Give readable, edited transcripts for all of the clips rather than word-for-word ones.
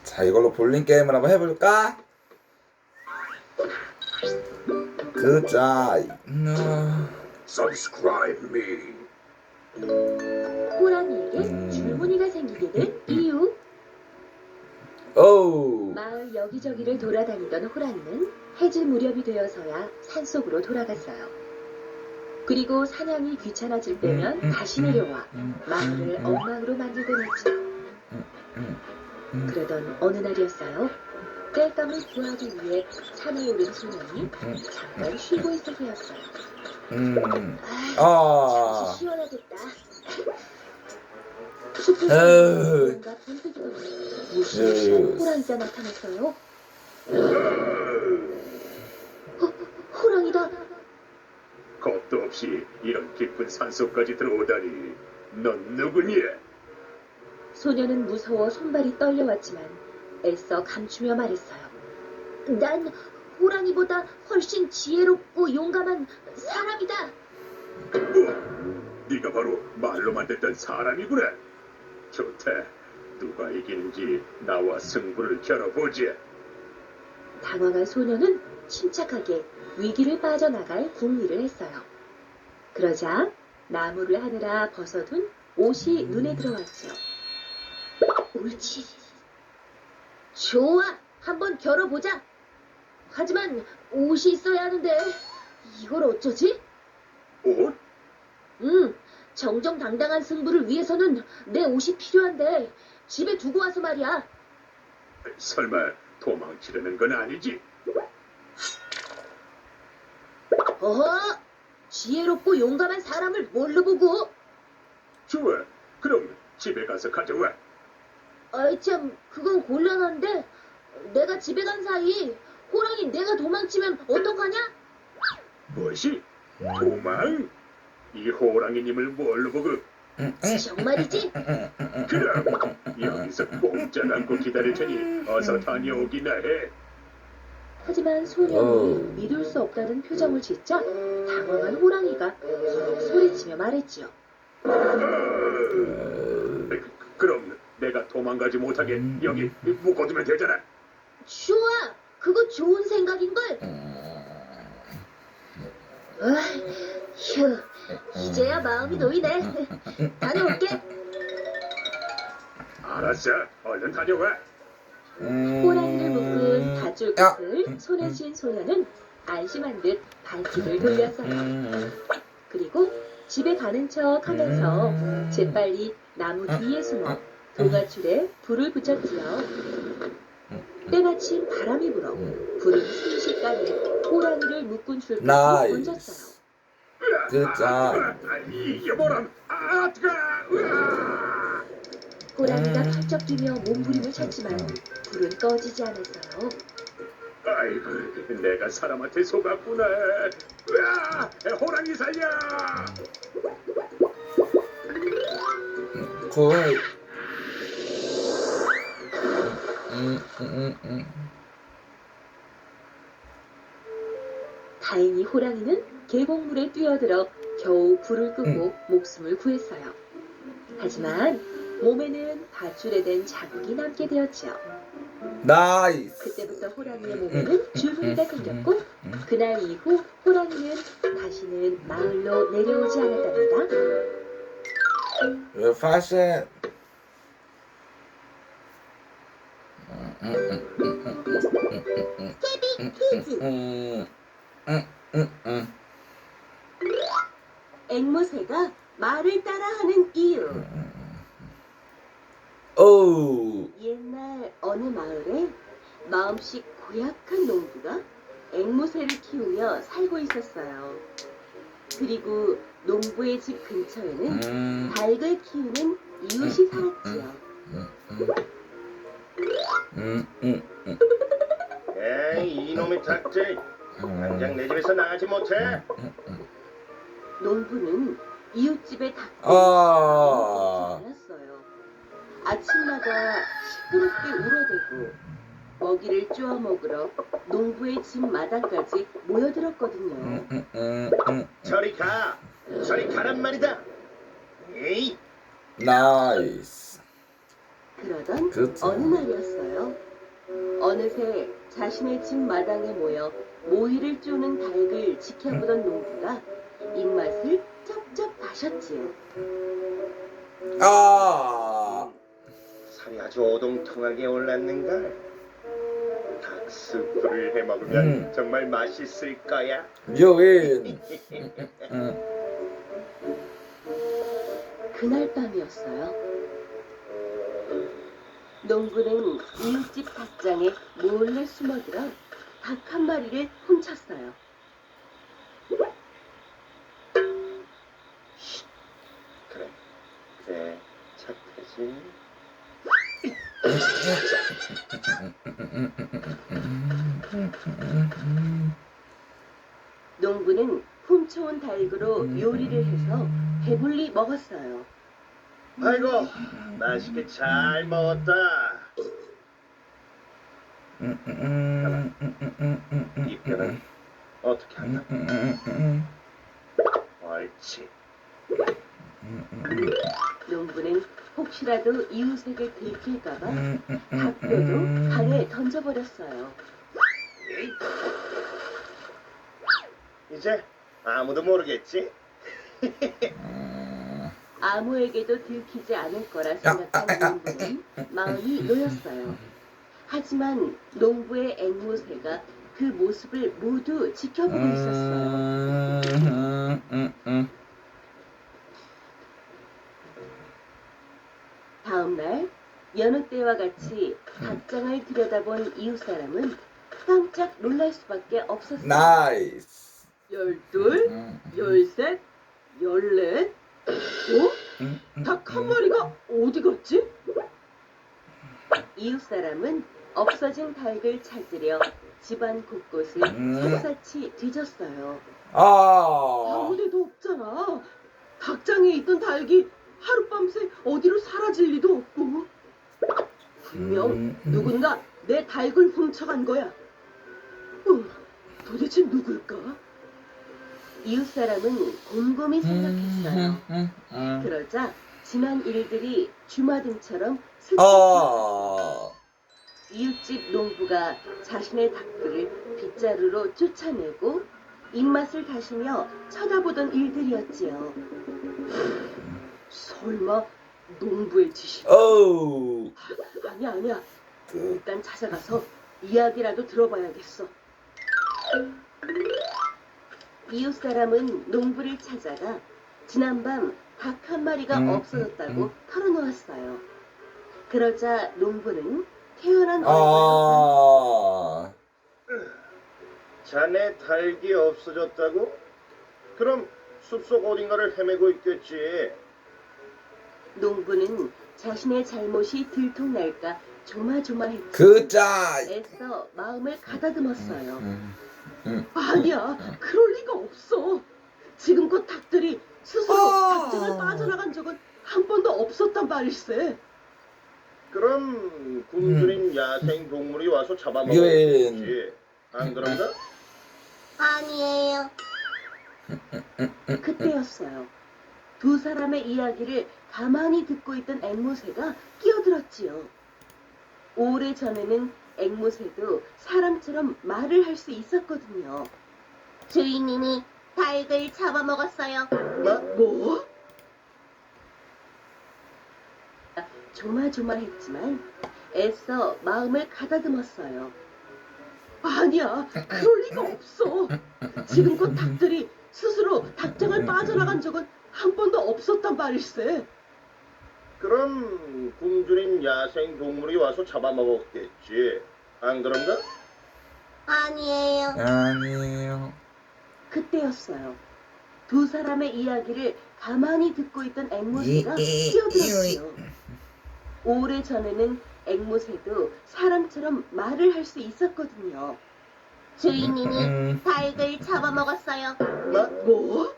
자, 이걸로 볼링 게임을 한번 해볼까? 그자. Subscribe me. 호랑이에게 줄무늬가 생기게 된 이유. 오. 마을 여기저기를 돌아다니던 호랑이는 해질 무렵이 되어서야 산속으로 돌아갔어요. 그리고 사냥이 귀찮아질 때면 다시 내려와 마을을 엉망으로 만들곤 했죠. 그러던 어느 날이었어요. 땔감을 구하기 위해 산에 오른 소년이 잠깐 쉬고 있어서였어요. 다시 시원하겠다. 숲에서 뭔가 번뜩이더니 무시무시한 호랑이가 나타났어요. 호랑이다. 겁도 없이 이런 깊은 산속까지 들어오다니. 넌 누구니? 소녀는 무서워 손발이 떨려왔지만 애써 감추며 말했어요. 난 호랑이보다 훨씬 지혜롭고 용감한 사람이다. 네가 바로 말로만 듣던 사람이구나. 좋다. 누가 이기는지 나와 승부를 겨뤄보지. 당황한 소녀는 침착하게 위기를 빠져나갈 궁리를 했어요. 그러자 나무를 하느라 벗어둔 옷이 눈에 들어왔죠. 옳지. 좋아, 한번 겨뤄보자. 하지만 옷이 있어야 하는데 이걸 어쩌지? 옷? 정정당당한 승부를 위해서는 내 옷이 필요한데 집에 두고 와서 말이야. 설마 도망치려는 건 아니지? 어허! 지혜롭고 용감한 사람을 뭘로 보고? 좋아. 그럼 집에 가서 가져와. 아이 참, 그건 곤란한데 내가 집에 간 사이 호랑이 내가 도망치면 어떡하냐? 무엇이? 도망? 이 호랑이님을 뭘로 보고? 정말이지? 그럼 여기서 꼼짝 않고 기다릴 테니 어서 다녀오기나 해. 하지만 소년이 믿을 수 없다는 표정을 짓자 당황한 호랑이가 버럭 소리치며 말했지요. 그럼 내가 도망가지 못하게 여기 묶어두면 되잖아. 좋아! 그거 좋은 생각인걸? 휴, 이제야 마음이 놓이네. 다녀올게. 알았어. 얼른 다녀와. 호랑이를 묶은 밧줄 끝을 손에 쥔 소녀는 안심한 듯 발길을 돌렸어요. 그리고 집에 가는 척 하면서 재빨리 나무 뒤에 숨어 동아줄에 불을 붙였지요. 때마침 바람이 불어 불은 순식간에 호랑이를 묶은 줄까지 나이스. 던졌어요. 그자. 이게 뭐람? 아, 뜨거! 호랑이가 펄쩍 뛰며 몸부림을 쳤지만 불은 꺼지지 않았어요. 아이고, 내가 사람한테 속았구나. 호랑이 살려! 굿. 다행히 호랑이는 계곡물에 뛰어들어 겨우 불을 끄고 목숨을 구했어요. 하지만 몸에는 밧줄에 댄 자국이 남게 되었지요. 나이스. 그때부터 호랑이의 몸에는 줄무늬가 생겼고 그날 이후 호랑이는 다시는 마을로 내려오지 않았답니다. 패션. 케비 퀴즈. 앵무새가 말을 따라하는 이유. 오. 옛날 어느 마을에 마음씨 고약한 농부가 앵무새를 키우며 살고 있었어요. 그리고 농부의 집 근처에는 닭을 키우는 이웃이 살았지요. 에이 이놈의 닭들 당장 내 집에서 나가지 못해. 농부는 이웃집의 닭을 아. 않았어요. 아침마다 시끄럽게 울어대고 먹이를 쪼아 먹으러 농부의 집 마당까지 모여들었거든요. 저리 가. 저리 가란 말이다. 에이 나이스. 그러던 그렇죠. 어느 날이었어요. 어느새 자신의 집 마당에 모여 모이를 쪼는 닭을 지켜보던 농부가 입맛을 쩍쩍 다셨지요. 아, 살이 아주 오동통하게 올랐는걸. 닭 스프를 해 먹으면 정말 맛있을 거야. 요인. 그날 밤이었어요. 농부는 이웃집 닭장에 몰래 숨어들어 닭 한 마리를 훔쳤어요. 그래, 착하지. 농부는 훔쳐온 닭으로 요리를 해서 배불리 먹었어요. 아이고, 맛있게 잘 먹었다. 이 뼈는 어떻게 한다? 옳지. 농부는 혹시라도 이웃에게 들킬까봐 닭뼈도 강에 던져버렸어요. 이제 아무도 모르겠지? 아무에게도 들키지 않을 거라 생각한 농부는 마음이 놓였어요. 하지만 농부의 앵무새가 그 모습을 모두 지켜보고 있었어요. 다음 날 여느 때와 같이 닭장을 들여다본 이웃 사람은 깜짝 놀랄 수밖에 없었어요. 나이스. 12, 13, 14. 어? 닭 한 마리가 어디 갔지? 이웃 사람은 없어진 닭을 찾으려 집안 곳곳을 샅샅이 뒤졌어요. 아, 아무데도 없잖아. 닭장에 있던 닭이 하룻밤새 어디로 사라질 리도 없고. 분명 누군가 내 닭을 훔쳐간 거야. 도대체 누굴까? 이웃 사람은 곰곰이 생각했어요. 그러자 지난 일들이 주마등처럼 스치고 아, 이웃집 농부가 자신의 닭들을 빗자루로 쫓아내고 입맛을 다시며 쳐다보던 일들이었지요. 설마 농부의 짓이? 어우, 아니야. 일단 찾아가서 이야기라도 들어봐야겠어. 이웃 사람은 농부를 찾아가 지난밤 닭 한 마리가 없어졌다고 털어놓았어요. 그러자 농부는 태어난 얼굴로 아, 자네 닭이 없어졌다고? 그럼 숲속 어딘가를 헤매고 있겠지. 농부는 자신의 잘못이 들통날까 조마조마했지만 그자. 애써 마음을 가다듬었어요. 아니야, 그럴 리가 없어. 지금껏 닭들이 스스로 닭장을 빠져나간 적은 한 번도 없었단 말일세. 그럼 굶주린 야생 동물이 와서 유엔. 잡아먹었겠지. 안 그런가? 아니에요. 그때였어요. 두 사람의 이야기를 가만히 듣고 있던 앵무새가 끼어들었지요. 오래전에는 앵무새도 사람처럼 말을 할 수 있었거든요. 주인님이 닭을 잡아먹었어요. 뭐? 조마조마했지만 애써 마음을 가다듬었어요. 아니야, 그럴 리가 없어. 지금껏 닭들이 스스로 닭장을 빠져나간 적은 한 번도 없었단 말일세. 그럼 굶주린 야생 동물이 와서 잡아먹었겠지. 안 그런가? 아니에요. 아니에요. 그때였어요. 두 사람의 이야기를 가만히 듣고 있던 앵무새가 끼어들었지요. 오래전에는 앵무새도 사람처럼 말을 할 수 있었거든요. 주인님이 닭을 잡아먹었어요. 뭐?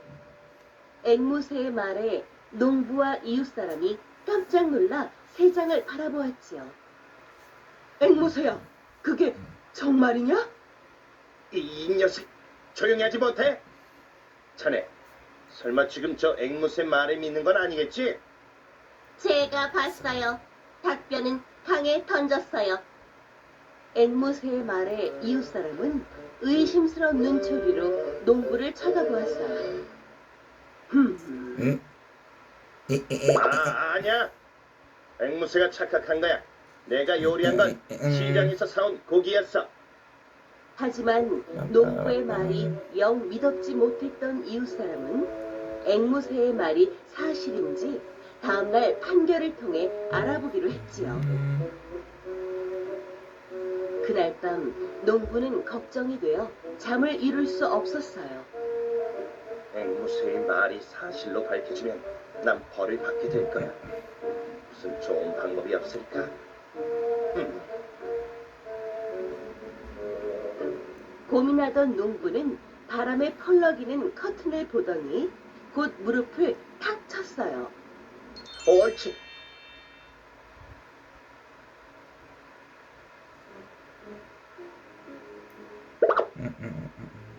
앵무새의 말에 농부와 이웃사람이 깜짝 놀라 새장을 바라보았지요. 앵무새야, 그게 정말이냐? 이 녀석 조용히 하지 못해? 자네 설마 지금 저 앵무새 말에 믿는 건 아니겠지? 제가 봤어요. 닭뼈는 강에 던졌어요. 앵무새의 말에 이웃 사람은 의심스러운 눈초리로 농부를 쳐다보았어요. 응? 아니야. 앵무새가 착각한 거야. 내가 요리한 건 시장에서 사온 고기였어. 하지만 농부의 말이 영 믿었지 못했던 이웃 사람은 앵무새의 말이 사실인지 다음날 판결을 통해 알아보기로 했지요. 그날 밤 농부는 걱정이 되어 잠을 이룰 수 없었어요. 앵무새의 말이 사실로 밝혀지면 난 벌을 받게 될 거야. 무슨 좋은 방법이 없을까? 고민하던 농부는 바람에 펄럭이는 커튼을 보더니 곧 무릎을 탁 쳤어요. 옳지.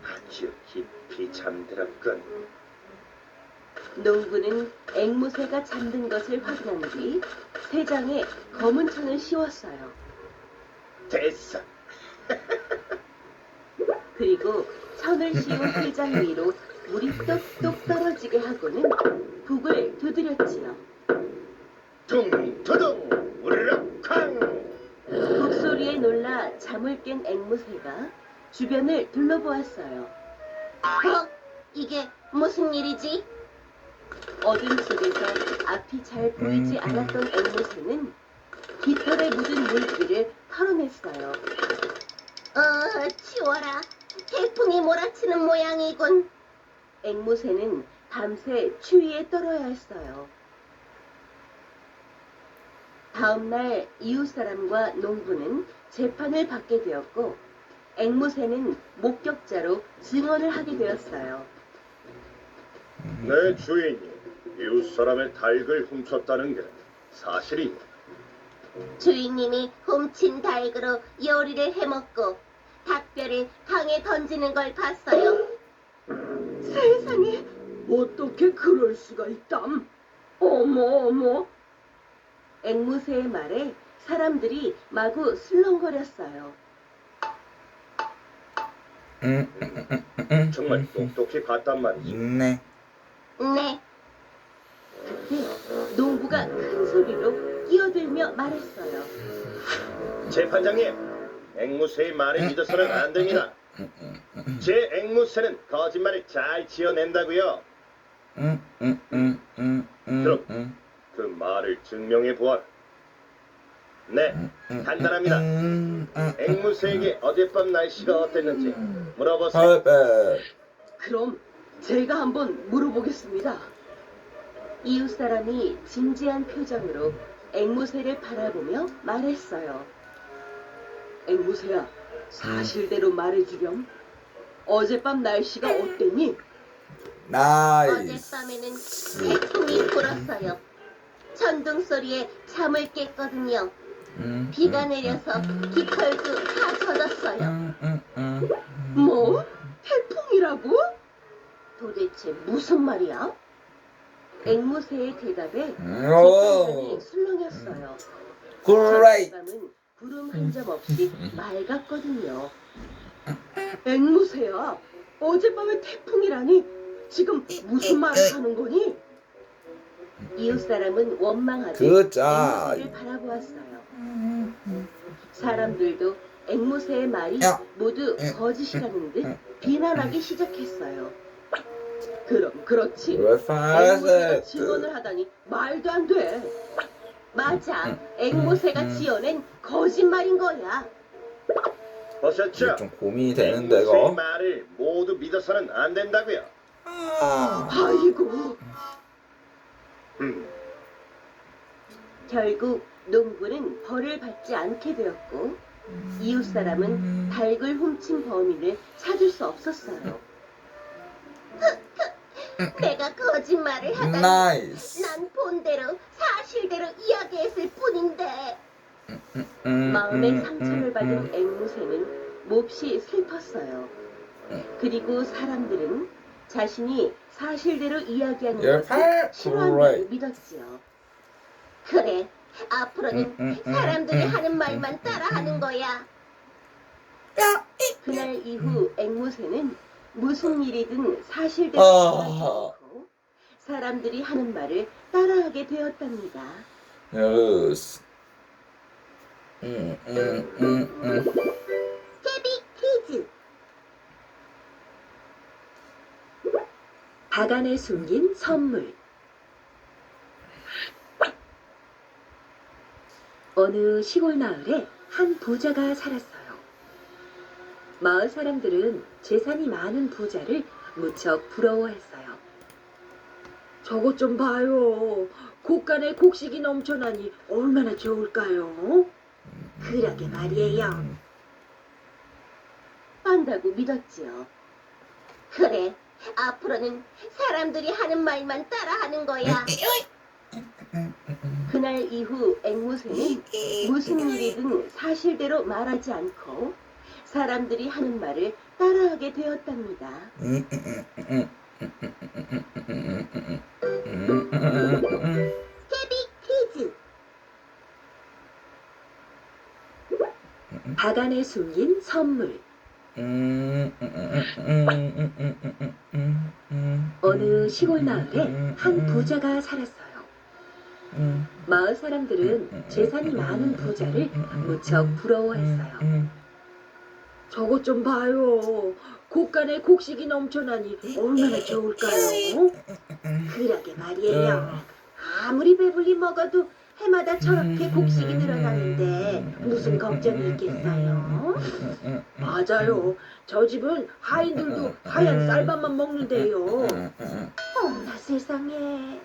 아주 깊이 잠들었군. 농부는 앵무새가 잠든 것을 확인한 뒤 쇠장에 검은 천을 씌웠어요. 됐어. 그리고 천을 씌운 쇠장 위로 물이 똑똑 떨어지게 하고는 북을 두드렸지요. 둥두둥 우르륵 쾅. 북소리에 놀라 잠을 깬 앵무새가 주변을 둘러보았어요. 이게 무슨 일이지? 어두운 속에서 앞이 잘 보이지 않았던 앵무새는 깃털에 묻은 물기를 털어냈어요. 치워라. 태풍이 몰아치는 모양이군. 앵무새는 밤새 추위에 떨어야 했어요. 다음날 이웃 사람과 농부는 재판을 받게 되었고 앵무새는 목격자로 증언을 하게 되었어요. 내 주인이 이웃 사람의 닭을 훔쳤다는 게 사실이냐? 주인님이 훔친 닭으로 요리를 해먹고 닭뼈를 강에 던지는 걸 봤어요. 세상에 어떻게 그럴 수가 있담? 어머. 앵무새의 말에 사람들이 마구 술렁거렸어요. 정말 똑똑히 봤단 말이지. 네. 네, 그때 농부가 큰 소리로 끼어들며 말했어요. 재판장님, 앵무새의 말을 믿어서는 안 됩니다. 제 앵무새는 거짓말을 잘 지어낸다고요. 그럼 그 말을 증명해 보아라. 네, 간단합니다. 앵무새에게 어젯밤 날씨가 어땠는지 물어보세요. 헐백. 그럼 제가 한번 물어보겠습니다. 이웃 사람이 진지한 표정으로 앵무새를 바라보며 말했어요. 앵무새야, 사실대로 말해주렴. 어젯밤 날씨가 어땠니? 나이스. 어젯밤에는 태풍이 불었어요. 천둥 소리에 잠을 깼거든요. 비가 내려서 깃털도 다 젖었어요. 뭐? 태풍이라고? 도대체 무슨 말이야? 앵무새의 대답에 재판장이 술렁였어요. 그레이. 밤은 구름 한 점 없이 맑았거든요. 앵무새야, 어젯밤에 태풍이라니 지금 무슨 말을 하는 거니? 이웃 사람은 원망하듯 그자. 앵무새를 바라보았어요. 사람들도 앵무새의 말이 야. 모두 거짓이라는 듯 비난하기 시작했어요. 그럼 그렇지. 앵무새가 증언을 하다니 말도 안 돼. 맞아. 앵무새가 지어낸 거짓말인 거야. 보셨죠? 이게 좀 고민이 되는데 앵무새의 이거. 말을 모두 믿어서는 안 된다고요. 아이고. 음, 결국 농부는 벌을 받지 않게 되었고 이웃 사람은 닭을 훔친 범인을 찾을 수 없었어요. 내가 거짓말을 하다니. 나이스. 난 본대로 사실대로 이야기했을 뿐인데. 마음의 상처를 받은 앵무새는 몹시 슬펐어요. 그리고 사람들은 자신이 사실대로 이야기하는 것을 싫어한다고 믿었지요. 그래, 앞으로는 사람들이 하는 말만 따라하는 거야. 그날 이후 앵무새는 무슨 일이든 사실대로 말하지 않고 사람들이 하는 말을 따라하게 되었답니다. yes. 케비 퀴즈. 박 안에 숨긴 선물. 어느 시골 마을에 한 부자가 살았어요. 마을 사람들은 재산이 많은 부자를 무척 부러워했어요. 저것 좀 봐요. 곳간에 곡식이 넘쳐나니 얼마나 좋을까요? 그러게 말이에요. 한다고 믿었지요. 그래, 앞으로는 사람들이 하는 말만 따라하는 거야. 그날 이후 앵무새는 무슨 일이든 사실대로 말하지 않고 사람들이 하는 말을 따라하게 되었답니다. 케비 퀴즈. 박 안에 숨긴 선물. 어느 시골 마을에 한 부자가 살았어요. 마을 사람들은 재산이 많은 부자를 무척 부러워했어요. 저것 좀 봐요. 곳간에 곡식이 넘쳐나니 얼마나 좋을까요? 그러게 말이에요. 아무리 배불리 먹어도 해마다 저렇게 곡식이 늘어나는데 무슨 걱정이 있겠어요? 맞아요. 저 집은 하인들도 하얀 쌀밥만 먹는데요. 어머나 세상에.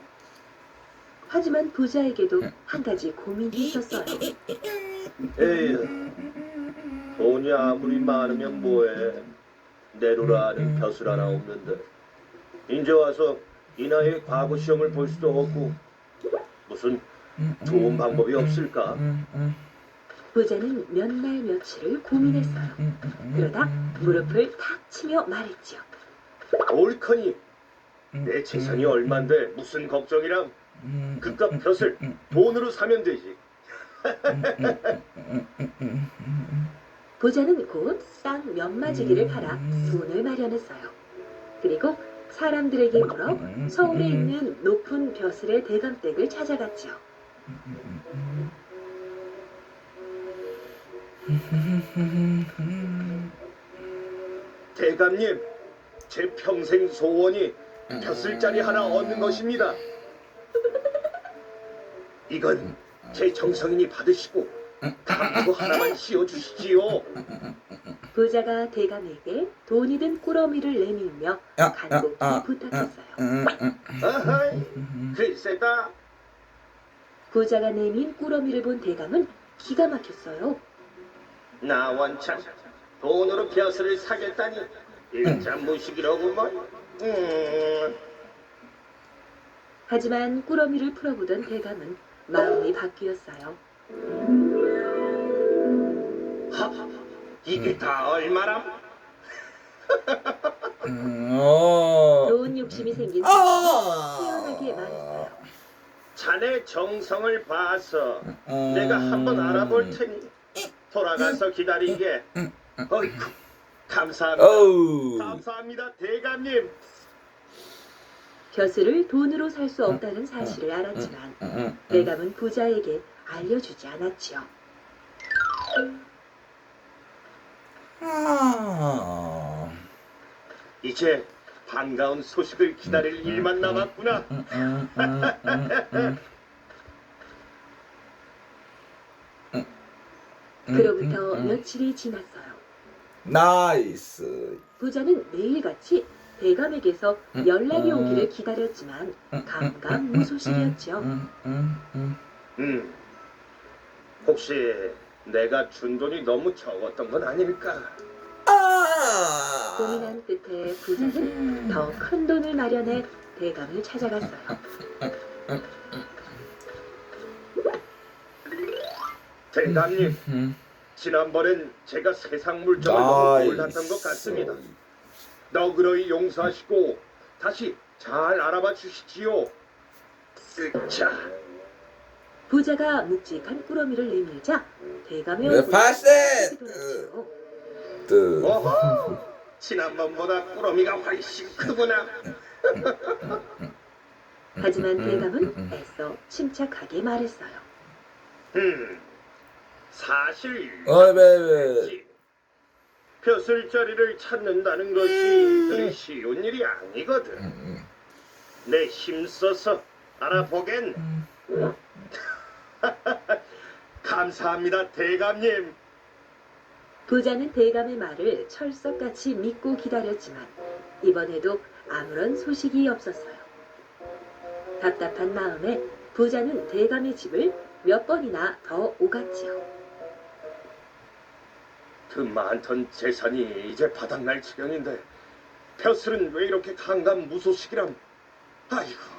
하지만 부자에게도 한 가지 고민이 있었어요. 에휴, 돈이 아무리 많으면 뭐해. 내로라 하는 벼슬 하나 없는데 이제 와서 이 나이에 과거 시험을 볼 수도 없고 무슨 좋은 방법이 없을까? 부자는 몇 날 며칠을 고민했어요. 그러다 무릎을 탁 치며 말했지요. 옳거니 내 재산이 얼만데 무슨 걱정이랑 그깟 벼슬 돈으로 사면 되지. 부자는 곧 쌍 면마지기를 팔아 돈을 마련했어요. 그리고 사람들에게 물어 서울에 있는 높은 벼슬의 대감댁을 찾아갔지요. 대감님, 제 평생 소원이 벼슬자리 하나 얻는 것입니다. 이건 제 정성이니 받으시고 다음 거 하나만 씌워주시지요. 부자가 대감에게 돈이 든 꾸러미를 내밀며 간곡히 부탁했어요. 아하이, 글쎄다. 부자가 내민 꾸러미를 본 대감은 기가 막혔어요. 나 원참 돈으로 벼슬을 사겠다니 일참 무식이로구먼. 하지만 꾸러미를 풀어보던 대감은 마음이 바뀌었어요. 이게 다 얼마람? 좋은 욕심이 생긴 부자가 태연하게 말했어요. 자네 정성을 봐서 내가 한번 알아볼 테니 돌아가서 기다리게. 어이쿠, 감사합니다. 어우. 감사합니다, 대감님. 벼슬을 돈으로 살 수 없다는 사실을 알았지만 대감은 부자에게 알려주지 않았지요. 이제 반가운 소식을 기다릴 일만 남았구나. 그로부터 며칠이 지났어요. 나이스. 부자는 매일같이 대감에게서 연락이 오기를 기다렸지만 감감무소식이었지요. 혹시 내가 준 돈이 너무 적었던 건 아닐까? 고민한 끝에 부자는 더 큰 돈을 마련해 대감을 찾아갔어요. 대감님, 지난번엔 제가 세상 물정을 너무 몰랐던 것 같습니다. 너그러이 용서하시고 다시 잘 알아봐 주시지요. 자, 부자가 묵직한 꾸러미를 내밀자 대감의 왜 얼굴이 파세? 돌아치고 어허! 지난번보다 꾸러미가 훨씬 크구나. 하지만 대감은 애써 침착하게 말했어요. 사실 왜? 벼슬자리를 찾는다는 것이 그리 쉬운 일이 아니거든. 내 힘써서 알아보겐. 감사합니다, 대감님. 부자는 대감의 말을 철석같이 믿고 기다렸지만 이번에도 아무런 소식이 없었어요. 답답한 마음에 부자는 대감의 집을 몇 번이나 더 오갔지요. 그 많던 재산이 이제 바닥날 지경인데 벼슬은 왜 이렇게 강간무소식이람? 아이고.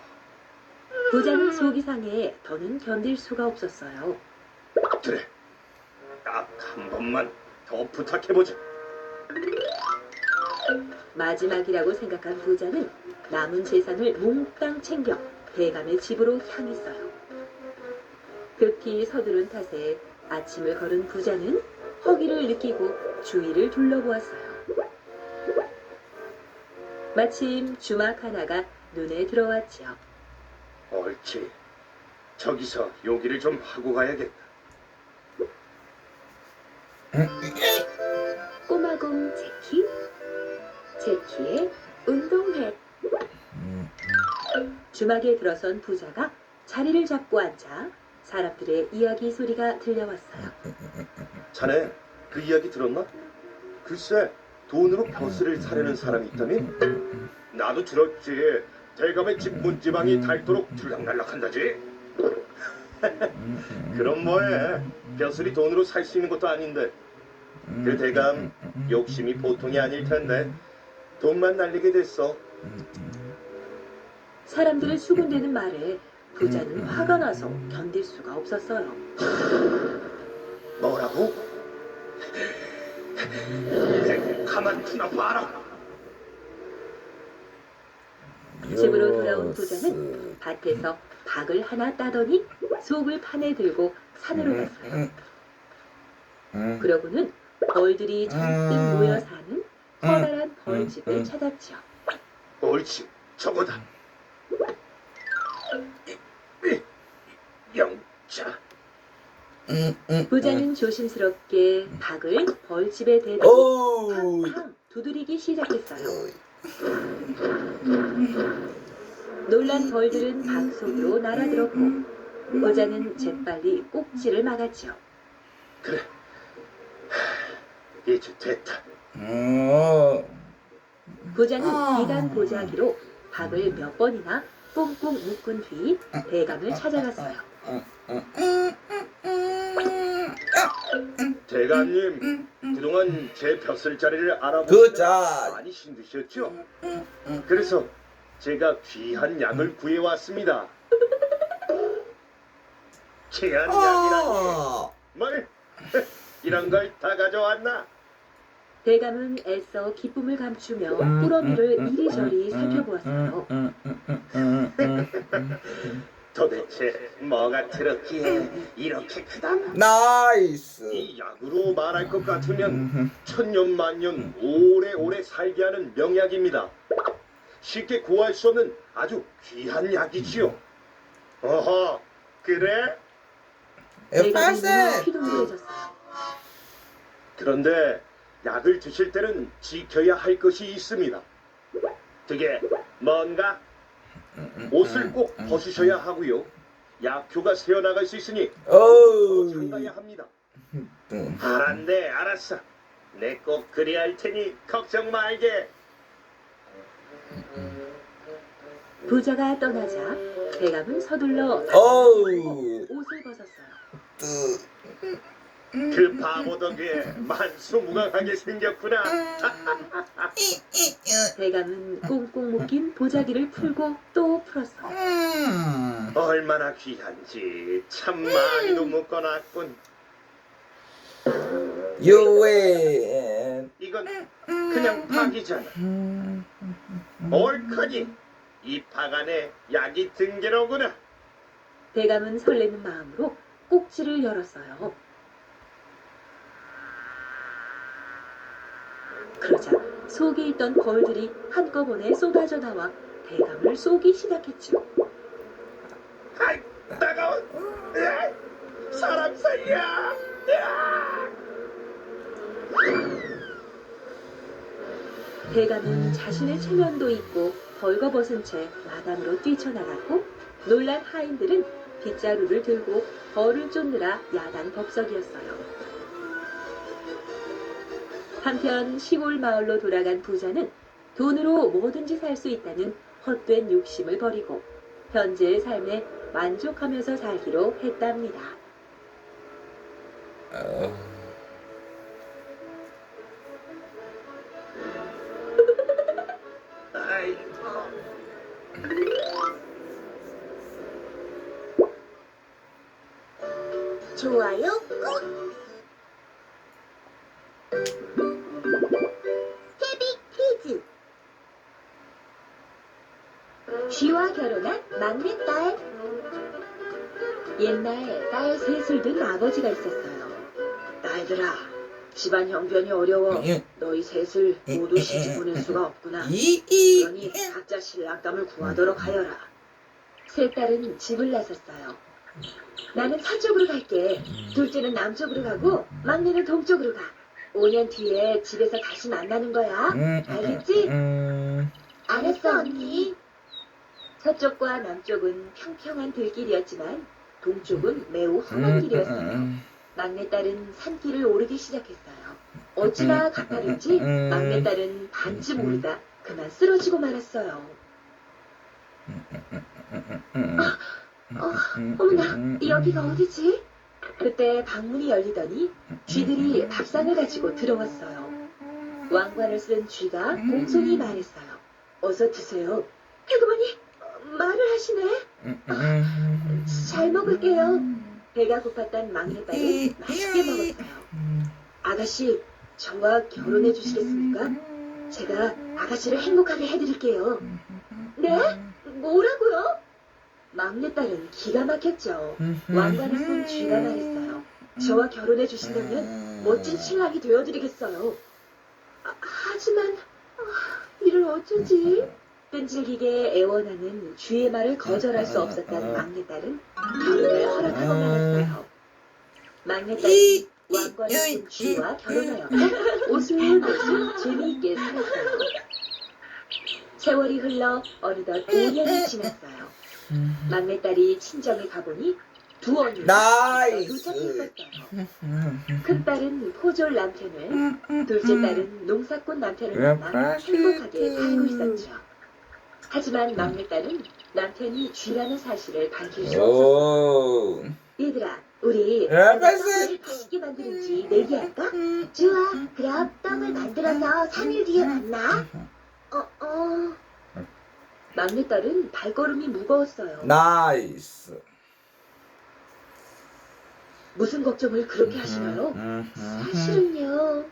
부자는 속이 상해 더는 견딜 수가 없었어요. 그래, 딱 한 번만 더 부탁해보자. 마지막이라고 생각한 부자는 남은 재산을 몽땅 챙겨 대감의 집으로 향했어요. 급히 서두른 탓에 아침을 걸은 부자는 허기를 느끼고 주위를 둘러보았어요. 마침 주막 하나가 눈에 들어왔지요. 옳지. 저기서 요기를 좀 하고 가야겠다. 꼬마곰 제키의 운동회. 주막에 들어선 부자가 자리를 잡고 앉아 사람들의 이야기 소리가 들려왔어요. 자네 그 이야기 들었나? 글쎄, 돈으로 벼슬을 사려는 사람이 있다면? 나도 들었지. 대감의 집 문지방이 닳도록 들락날락한다지. 그럼 뭐해? 벼슬이 돈으로 살 수 있는 것도 아닌데. 그 대감 욕심이 보통이 아닐 텐데 돈만 날리게 됐어. 사람들의 수군대는 말에 부자는 화가 나서 견딜 수가 없었어요. 뭐라고? 가만두나 봐라. 집으로 돌아온 부자는 밭에서 박을 하나 따더니 속을 판에 들고 산으로 갔어요. 그러고는 벌들이 잔뜩 모여 사는 커다란 벌집을 찾았죠. 옳지, 저거다. 영자. 부자는 조심스럽게 박을 벌집에 대더니 팡팡 두드리기 시작했어요. 놀란 벌들은 박 속으로 날아들었고 부자는 재빨리 꼭지를 막았죠. 그래, 이제 됐다. 부자는 비단 보자기로 박을 몇 번이나 꽁꽁 묶은 뒤 대감을 찾아갔어요. 대감님, 그동안 제 벼슬자리를 그 알아보시느라 많이 힘드셨죠? 그래서 제가 귀한 약을 구해왔습니다. 귀한 약이라니. 뭘? 이런 걸 다 가져왔나? 대감은 애써 기쁨을 감추며 꾸러미를 이리저리 살펴보았어요. 도대체 뭐가 들었기에 이렇게 크다? 나이스. 이 약으로 말할 것 같으면 천년만년 오래오래 살게 하는 명약입니다. 쉽게 구할 수 없는 아주 귀한 약이지요. 어허, 그래? 대감이 눈이 휘둥그레졌어요. 그런데 약을 드실 때는 지켜야 할 것이 있습니다. 그게 뭔가? 옷을 꼭 벗으셔야 하고요. 약효가 새어나갈 수 있으니 참가해야 합니다. 알았네, 알았어. 내 꼭 그리 할 테니 걱정 말게. 부자가 떠나자 대감은 서둘러 옷을 벗었어요. 그 바보 덕에 만수무강하게 생겼구나. 대감은 꽁꽁 묶인 보자기를 풀고 또 풀었어요. 얼마나 귀한지 참 많이도 묶어놨군. 유엔. 이건 그냥 박이잖아. 옳거니 이 박 안에 약이 든 게로구나. 대감은 설레는 마음으로 꼭지를 열었어요. 그러자 속에 있던 벌들이 한꺼번에 쏟아져 나와 대감을 쏘기 시작했죠. 아이, 따가워. 으악! 사람 살려. 으악! 대감은 자신의 체면도 잊고 벌거벗은 채 마당으로 뛰쳐나갔고 놀란 하인들은 빗자루를 들고 벌을 쫓느라 야단 법석이었어요. 한편 시골 마을로 돌아간 부자는 돈으로 뭐든지 살 수 있다는 헛된 욕심을 버리고 현재의 삶에 만족하면서 살기로 했답니다. 좋아요 꾹. 헤비 퀴즈. 쥐와 결혼한 막내딸. 옛날 딸 셋을 둔 아버지가 있었어요. 딸들아, 집안 형편이 어려워 너희 셋을 모두 시집 보낼 수가 없구나. 그러니 각자 신랑감을 구하도록 하여라. 세 딸은 집을 나섰어요. 나는 서쪽으로 갈게. 둘째는 남쪽으로 가고 막내는 동쪽으로 가. 5년 뒤에 집에서 다시 만나는 거야. 알겠지? 알았어, 언니. 서쪽과 남쪽은 평평한 들길이었지만 동쪽은 매우 험한 길이었어요. 막내딸은 산길을 오르기 시작했어요. 어찌나 가파른지 막내딸은 반쯤 오르다 그만 쓰러지고 말았어요. 어머나, 여기가 어디지? 그때 방문이 열리더니 쥐들이 밥상을 가지고 들어왔어요. 왕관을 쓴 쥐가 공손히 말했어요. 어서 드세요. 해그머니, 말을 하시네. 잘 먹을게요. 배가 고팠던 막내딸은 맛있게 먹었어요. 아가씨, 저와 결혼해 주시겠습니까? 제가 아가씨를 행복하게 해드릴게요. 네? 뭐라고요? 막내딸은 기가 막혔죠. 왕관을 쓴 쥐가 말했어요. 저와 결혼해 주신다면 멋진 신랑이 되어드리겠어요. 하지만 이를 어쩌지? 끈질기게 애원하는 쥐의 말을 거절할 수 없었던 막내딸은 결혼을 허락하고 말았어요. 막내딸은 왕관을 쓴 쥐와 결혼하였고 오순도순 재미있게 살았어요. 세월이 흘러 어느덧 5년이 지났어요. 막내딸이 친정에 가보니 두 언니가 나이스. 도착했었어요. 큰딸은 포졸 남편을, 둘째 딸은 농사꾼 남편을 만나 행복하게 살고 있었죠. 하지만 막내딸은 남편이 쥐라는 사실을 밝힐 수 없었어요. 오. 얘들아, 우리 야, 떡을 빨리. 맛있게 만드는지 내기할까? 좋아, 그럼 떡을 만들어서 3일 뒤에 만나. 막내딸은 발걸음이 무거웠어요. 나이스. 무슨 걱정을 그렇게 하시나요? 사실은요.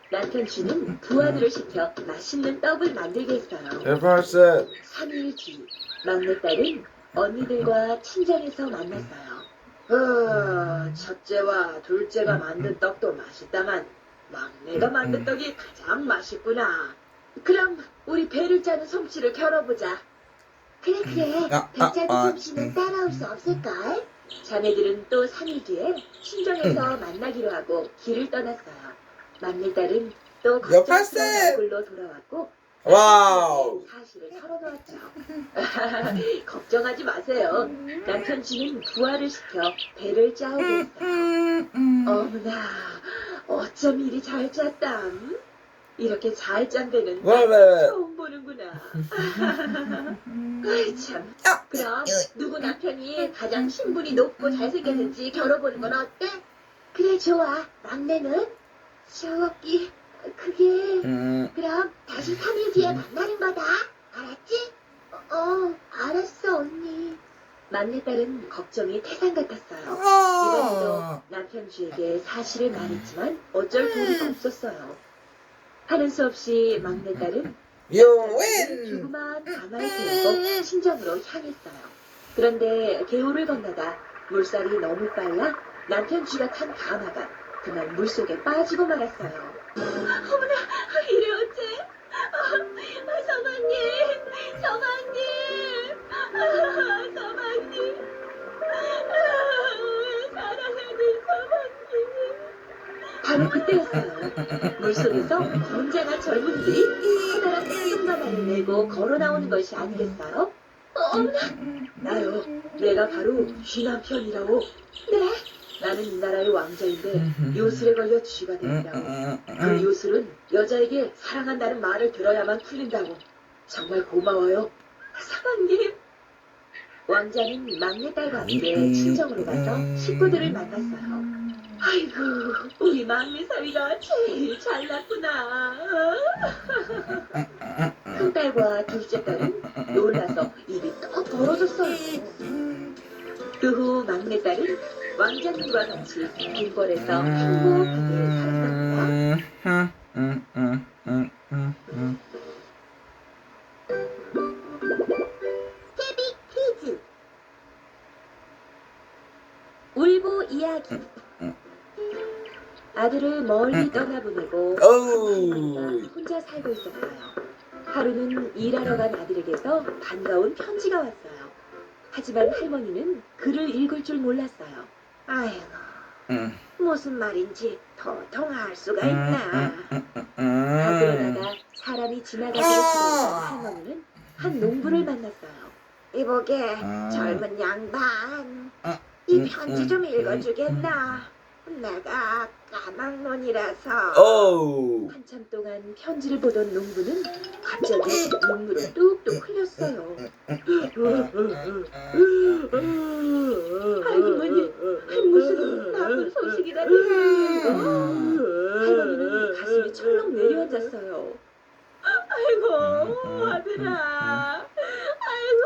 남편 쥐는 부하들을 시켜 맛있는 떡을 만들게 했어요. 제발세. 3일 뒤 막내딸은 언니들과 친정에서 만났어요. 첫째와 둘째가 만든 떡도 맛있다만 막내가 만든 떡이 가장 맛있구나. 그럼 우리 배를 짜는 솜씨를 겨뤄보자. 그래. 배 짜는 솜씨는 따라올 수 없을걸? 자매들은 또 3일 뒤에 친정에서 만나기로 하고 길을 떠났어요. 막내딸은 또 걱정스러운 얼굴로 돌아왔고 와우. 사실을 털어놓았죠. 걱정하지 마세요. 남편 쥐는 부하를 시켜 배를 짜오게 했어요. 어머나, 어쩜 이리 잘 짰담. 이렇게 잘 짠 배는 왜? 처음 보는구나. 아이 참. 그럼 누구 남편이 가장 신분이 높고 잘생겼는지 겨뤄보는 건 어때? 그래, 좋아. 막내는? 저기 그게 그럼 다시 3일 뒤에 만나는 거다. 알았지? 알았어, 언니. 막내딸은 걱정이 태산 같았어요. 이번에도 남편 쥐에게 사실을 말했지만 어쩔 도리가 없었어요. 하는 수 없이 막내딸은 요엔. 조그만 가마를 들고 친정으로 향했어요. 그런데 개울을 건너다 물살이 너무 빨라 남편 쥐가 탄 가마가 그만 물속에 빠지고 말았어요. 어머나, 이래 어째? 서방님, 서방님, 사랑하는 서방님. 바로 그때였어요. 물속에서 언제나 젊은이들이 커다란 큰 가마를 메고 걸어 나오는 것이 아니겠어요? 어머나, 나요. 내가 바로 쥐 남편이라고. 네? 나는 이 나라의 왕자인데 요술에 걸려 쥐가 되었다고. 그 요술은 여자에게 사랑한다는 말을 들어야만 풀린다고. 정말 고마워요. 사방님. 왕자는 막내딸과 함께 친정으로 가서 식구들을 만났어요. 아이고, 우리 막내 사위가 제일 잘났구나. 큰딸과 둘째 딸은 놀라서 입이 떡 벌어졌어요. 그 후 막내딸은 왕자님과 같이 빈벌에서 행복하게 살았답니다. 케비 퀴즈. 울보 이야기. 아들을 멀리 떠나보내고 어우. 혼자 살고 있었어요. 하루는 일하러 간 아들에게서 반가운 편지가 왔어요. 하지만 할머니는 글을 읽을 줄 몰랐어요. 아이고, 음. 무슨 말인지 도통 알 수가 있나. 다 그러다가 사람이 지나가기를 기다리던 할머니는 한 농부를 만났어요. 이보게, 젊은 양반. 이 편지 좀 읽어주겠나? 내가 까막눈이라서. 어우. 한참 동안 편지를 보던 농부는 갑자기 눈물을 뚝뚝 흘렸어요. 할머니, 무슨 나쁜 소식이라도. 할머니는 가슴이 철렁 내려앉았어요. 아이고, 아들아. 아이고.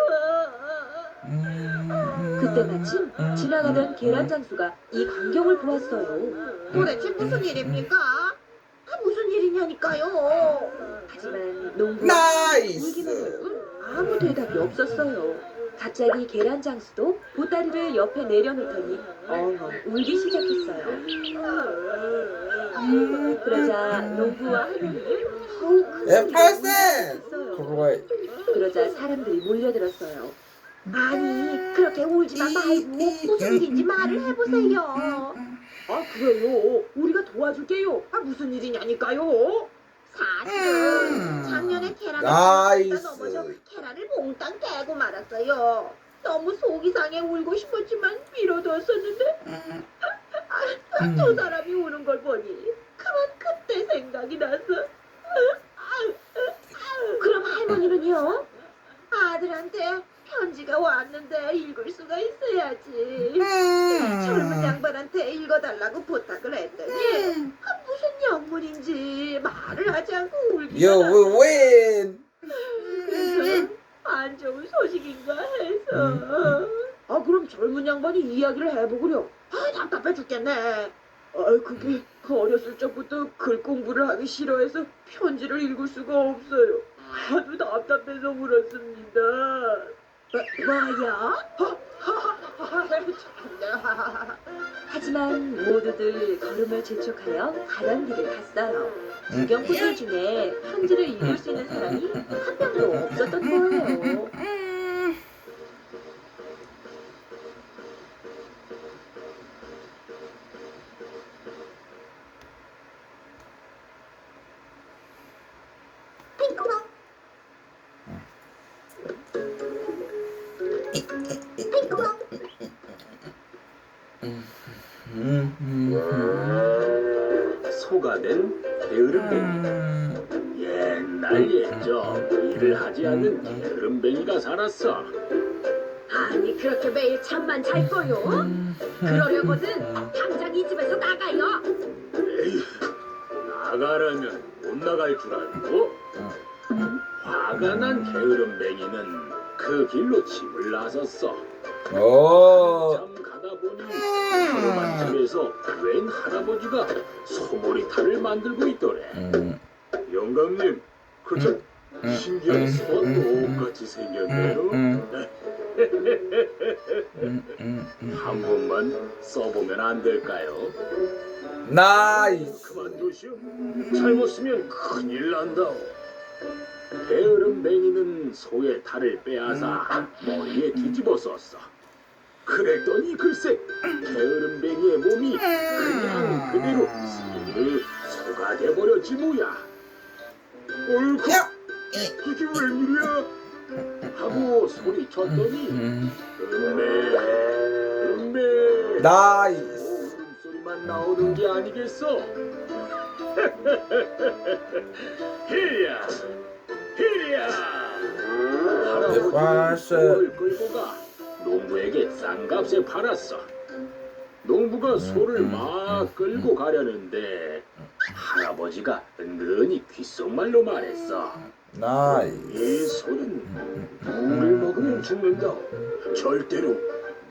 그때 마침 지나가던 계란 장수가 이 광경을 보았어요. 도대체 무슨 일입니까? 무슨 일이냐니까요. 하지만 농부는 나이스. 울기만 할 뿐 아무 대답이 없었어요. 갑자기 계란 장수도 보따리를 옆에 내려놓더니 엉엉 울기 시작했어요. 그러자 농부와 할머니는 더욱 큰 소리로 F8. 울었어요. 그거에. 그러자 사람들이 몰려들었어요. 아니, 그렇게 울지만 말고 무슨 일인지 말을 해보세요. 아 그래요? 우리가 도와줄게요. 무슨 일이냐니까요? 사실은 작년에 계란을 나이스. 넘어져 계란을 몽땅 깨고 말았어요. 너무 속이 상해 울고 싶었지만 미뤄뒀었는데 두 사람이 우는 걸 보니 그만 그때 생각이 나서. 그럼 할머니는요? 아들한테 편지가 왔는데 읽을 수가 있어야지. 젊은 양반한테 읽어달라고 부탁을 했더니 무슨 영문인지 말을 하지 않고 울기만 You will win. 그래서 안 좋은 소식인가 해서. 그럼 젊은 양반이 이야기를 해보구려. 답답해 죽겠네. 그게 어렸을 적부터 글 공부를 하기 싫어해서 편지를 읽을 수가 없어요. 아주 답답해서 울었습니다. 뭐야? 하지만 모두들 걸음을 재촉하여 가던 길을 갔어요. 구경꾼들 중에 편지를 읽을 수 있는 사람이 한 명도 없었던 거예요. 핑크퐁. 핑크퐁. 소가 된 게으름뱅이. 옛날 예적 일을 하지 않는 게으름뱅이가 살았어. 아니 그렇게 매일 잠만 잘 거요? 그러려거든 당장 이 집에서 나가요. 에이, 나가라면 못 나갈 줄 알고? 화가 난 게으름뱅이는 그 길로 집을 나섰어. 오. 참 가다 보니 가로만 집에서 웬 할아버지가 소머리탈을 만들고 있더래. 영감님, 신기한 수와 똑같이 생겼네요. 한 번만 써보면 안 될까요? 나이스. 그만 두시오. 잘못 쓰면 큰일 난다. 게으름뱅이는 소의 탈을 빼앗아 머리에 뒤집어 썼어. 그랬더니 글쎄 게으름뱅이의 몸이 그냥 그대로 스르르 소가 돼버렸지 뭐야. 어이구 이게 웬일이야 하고 소리쳤더니 음메 나이스. 울음소리만 나오는 게 아니겠어. 히야 히야 할아버지는 소를 끌고 가 농부에게 싼 값에 팔았어. 농부가 소를 막 끌고 가려는데 할아버지가 은근히 귓속말로 말했어. 나이스. 이 소는 무를 먹으면 죽는다. 절대로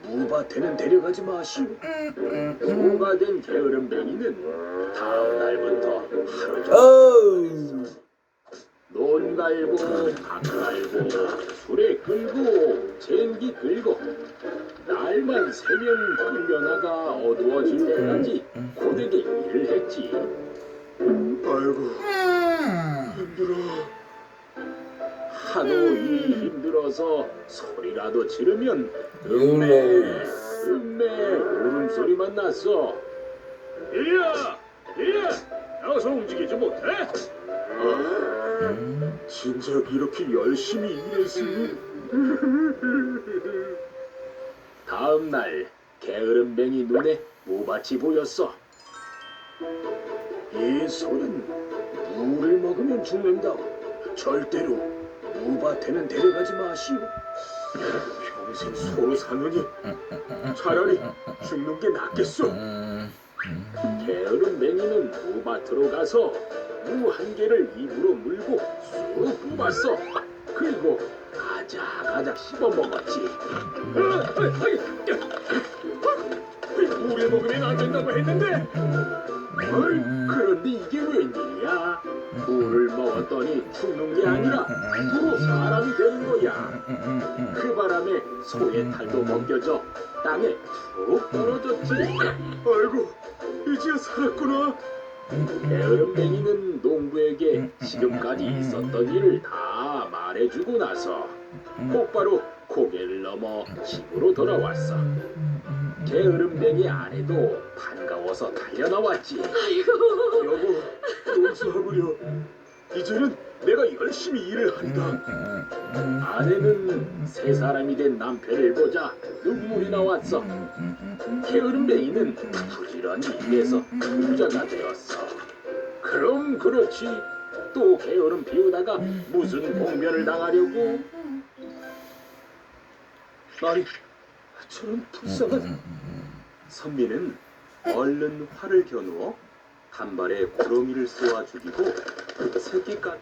무밭에는 데려가지 마시오. 소가 된 게으름뱅이는 다음 날부터 하루 종일 어우. 논 갈고 밭 갈고 수레 끌고 쟁기 끌고 날만 새면 끌려나가 어두워질 때까지 고되게 일을 했지. 아이고 힘들어. 하도 일이 힘들어서 소리라도 지르면 음메 울음소리만 났어. 이리야 어서 움직이지 못해? 진작 이렇게 열심히 일했으니. 다음 날 게으름뱅이 눈에 무밭이 보였어. 이 소는 무를 먹으면 죽는다. 절대로 무밭에는 데려가지 마시오. 평생 소로 사느니 차라리 죽는 게 낫겠소. 게으름뱅이는 무밭으로 가서 무 한 개를 입으로 물고 쑥 뽑았어. 그리고 가작가작 씹어 먹었지. 물에 먹으면 안 된다고 했는데. 그런데 이게 웬일이야? 물을 먹었더니 죽는 게 아니라 무로 사람이 되는 거야. 그 바람에 소의 탈도 벗겨져 땅에 툭 떨어졌지. 아이고 이제 살았구나. 게으름뱅이는 농부에게 지금까지 있었던 일을 다 말해주고 나서 곧바로 고개를 넘어 집으로 돌아왔어. 게으름뱅이 아내도 반가워서 달려나왔지. 여보, 용서하구려. 이제는 내가 열심히 일을 한다. 아내는 세 사람이 된 남편을 보자 눈물이 나왔어. 게으름뱅이는 부지런히 일해서 부자가 되었어. 그럼 그렇지. 또 게으름 피우다가 무슨 봉변을 당하려고? 아니, 저런 불쌍한. 선비는 얼른 활을 겨누어 한 발에 구렁이를 쏘아 죽이고 새끼까지.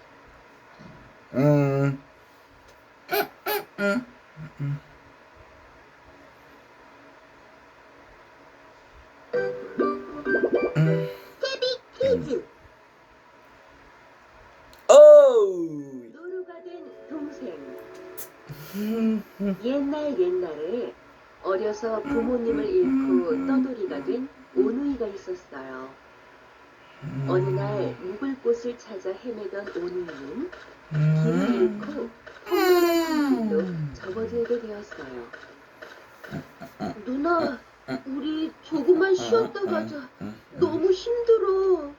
퀴즈. 어우. 노루가 된 동생. 옛날에 어려서 부모님을 잃고 떠돌이가 된 오누이가 있었어요. 어느 날 묵을 곳을 찾아 헤매던 오누이는 길을 잃고 험난한 길로 접어들게 되었어요. 누나, 우리 조금만 쉬었다 가자. 너무 힘들어.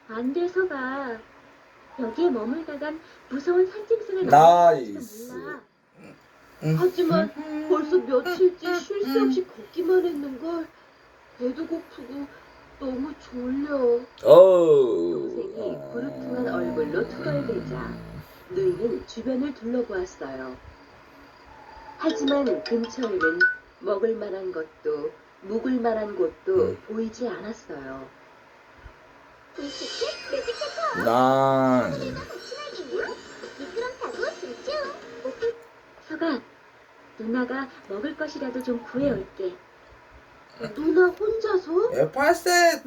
안 돼서 가. 여기에 머물다간 무서운 산짐승을 나이스. 만날지도 몰라. 하지만 벌써 며칠째 쉴 새 없이 걷기만 했는걸. 배도 고프고 너무 졸려. 동생이 어우. 부르퉁한 얼굴로 투덜대자 누이는 주변을 둘러보았어요. 하지만 근처에는 먹을 만한 것도 묵을 만한 곳도 보이지 않았어요. 나이스. 서가, 누나가 먹을 것이라도 좀 구해올게. 누나 혼자서? F8셋.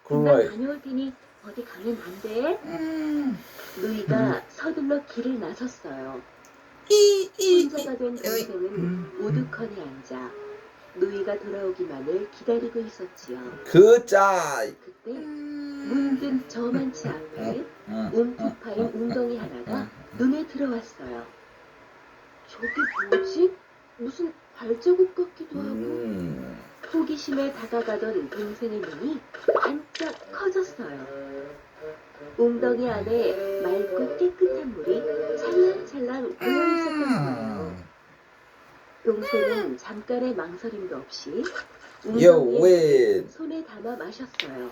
금방 그래. 다녀올 테니 어디 가면 안 돼. 누이가 서둘러 길을 나섰어요. 혼자가 된 동생은 우두커니 앉아 누이가 돌아오기만을 기다리고 있었지요. 굿자이. 그때 문득 저만치 앞에 움푹 파인 웅덩이 하나가 눈에 들어왔어요. 저게 뭐지? 무슨 발자국 같기도 하고. 호기심에 다가가던 동생의 눈이 반짝 커졌어요. 웅덩이 안에 맑고 깨끗한 물이 찰랑찰랑 고여 있었던 거예요. 동생은 잠깐의 망설임도 없이 요 웅덩이에 윈. 손에 담아 마셨어요.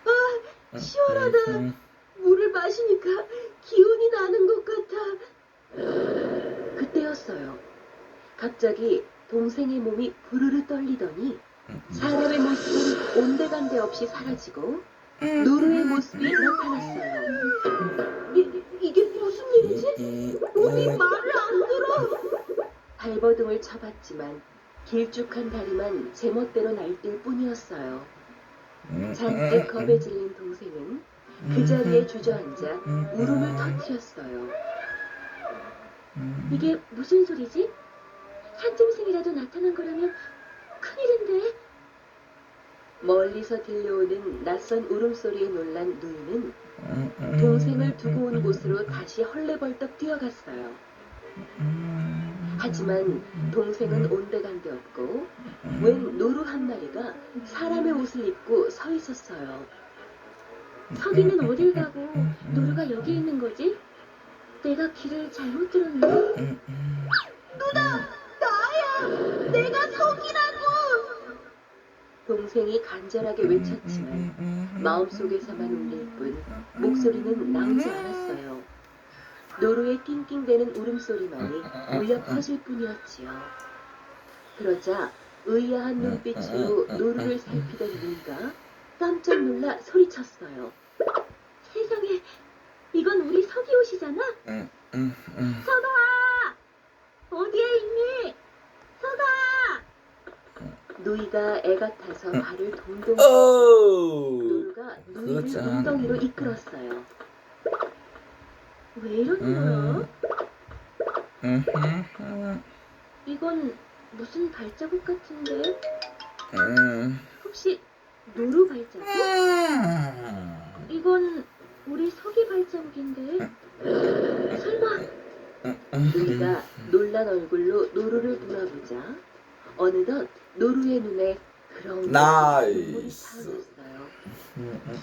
아, 시원하다. 물을 마시니까 기운이 나는 것 같아. 그때였어요. 갑자기 동생의 몸이 부르르 떨리더니 사람의 모습은 온데간데 없이 사라지고 노루의 모습이 나타났어요. 이게 무슨 일이지? 몸이 말을 안 들어. 발버둥을 쳐봤지만 길쭉한 다리만 제멋대로 날뛸 뿐이었어요. 잔뜩 겁에 질린 동생은 그 자리에 주저앉아 울음을 터뜨렸어요. 이게 무슨 소리지? 산짐승이라도 나타난 거라면 큰일인데. 멀리서 들려오는 낯선 울음소리에 놀란 누이는 동생을 두고 온 곳으로 다시 헐레벌떡 뛰어갔어요. 하지만 동생은 온데간데 없고 웬 노루 한 마리가 사람의 옷을 입고 서 있었어요. 서기는 어딜 가고 노루가 여기 있는 거지? 내가 길을 잘못 들었나? 누나! 나야! 내가 석이라고! 동생이 간절하게 외쳤지만 마음속에서만 울릴 뿐 목소리는 나오지 않았어요. 노루의 낑낑대는 울음소리만이 울려 퍼질 뿐이었지요. 그러자 의아한 눈빛으로 노루를 살피던 누이가 깜짝 놀라 소리쳤어요. 세상에, 이건 우리 석이 옷이잖아? 석아! 어디에 있니? 석아! 누이가 애가 타서 발을 동동 오. 노루가 누이를 그렇죠. 웅덩이로 이끌었어요. 왜 이러는 거야? 이건 무슨 발자국 같은데? 혹시 노루 발자국? 이건 우리 석이 발자국인데? 설마? 누이가 놀란 얼굴로 노루를 돌아보자 어느덧 노루의 눈에 그런 눈물이 나이스. 차오르었어요.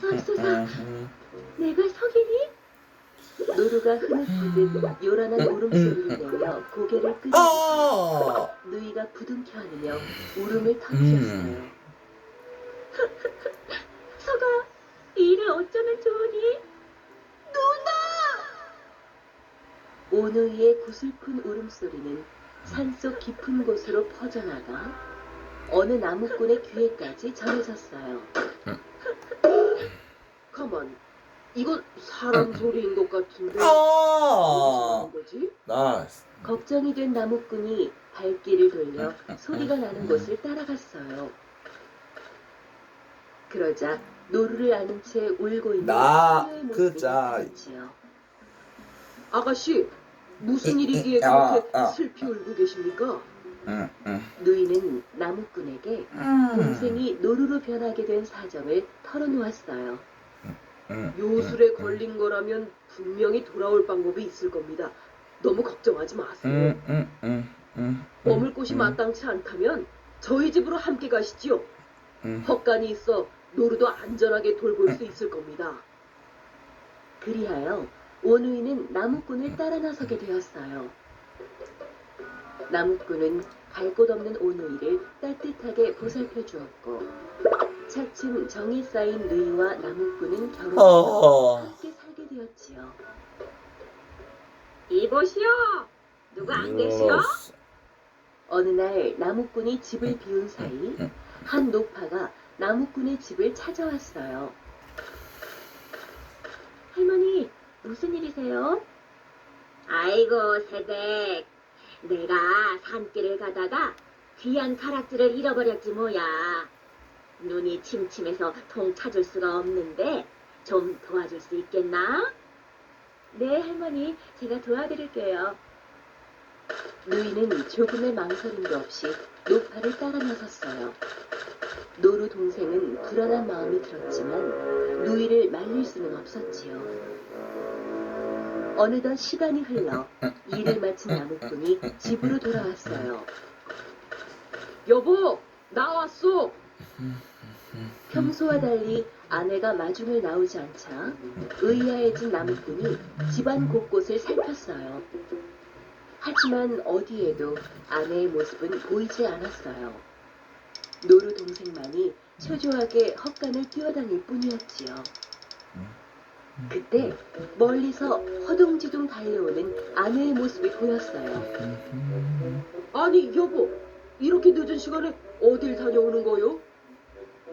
맙소사, 내가 석이니? 노루가 흐느끼듯 요란한 울음소리를 내며 고개를 끄덕였어요. 누이가 부둥켜 안으며 울음을 터뜨렸어요. 석아, 이 일을 어쩌면 좋으니? 누나! 오누이의 구슬픈 울음소리는 산속 깊은 곳으로 퍼져나가 어느 나무꾼의 귀에까지 전해졌어요. 가만, 이건 사람 소리인 것 같은데 어디서 나는 거지? 나이스. 걱정이 된 나무꾼이 발길을 돌려 소리가 나는 곳을 따라갔어요. 그러자 노루를 안은 채 울고 있는 소녀의 모습이 나타났지요. 아가씨, 무슨 일이기에 그렇게 슬피 울고 계십니까? 누이는 나무꾼에게 동생이 노루로 변하게 된 사정을 털어놓았어요. 요술에 걸린 거라면 분명히 돌아올 방법이 있을 겁니다. 너무 걱정하지 마세요. 머물 곳이 마땅치 않다면 저희 집으로 함께 가시지요. 헛간이 있어 노루도 안전하게 돌볼 수 있을 겁니다. 그리하여 오누이는 나무꾼을 따라 나서게 되었어요. 나무꾼은 갈 곳 없는 오누이를 따뜻하게 보살펴 주었고 차츰 정이 쌓인 누이와 나무꾼은 결혼해서 함께 살게 되었지요. 이보시오! 누가 안 계시오? 어느 날 나무꾼이 집을 비운 사이 한 노파가 나무꾼의 집을 찾아왔어요. 할머니, 무슨 일이세요? 아이고, 새댁. 내가 산길을 가다가 귀한 가락지를 잃어버렸지 뭐야. 눈이 침침해서 통 찾을 수가 없는데 좀 도와줄 수 있겠나? 네, 할머니. 제가 도와드릴게요. 누이는 조금의 망설임도 없이 노파를 따라 나섰어요. 노루 동생은 불안한 마음이 들었지만 누이를 말릴 수는 없었지요. 어느덧 시간이 흘러 일을 마친 나무꾼이 집으로 돌아왔어요. 여보, 나왔어. 평소와 달리 아내가 마중을 나오지 않자 의아해진 나무꾼이 집안 곳곳을 살폈어요. 하지만 어디에도 아내의 모습은 보이지 않았어요. 노루 동생만이 초조하게 헛간을 뛰어다닐 뿐이었지요. 그때 멀리서 허둥지둥 달려오는 아내의 모습이 보였어요. 아니 여보, 이렇게 늦은 시간에 어딜 다녀오는 거요?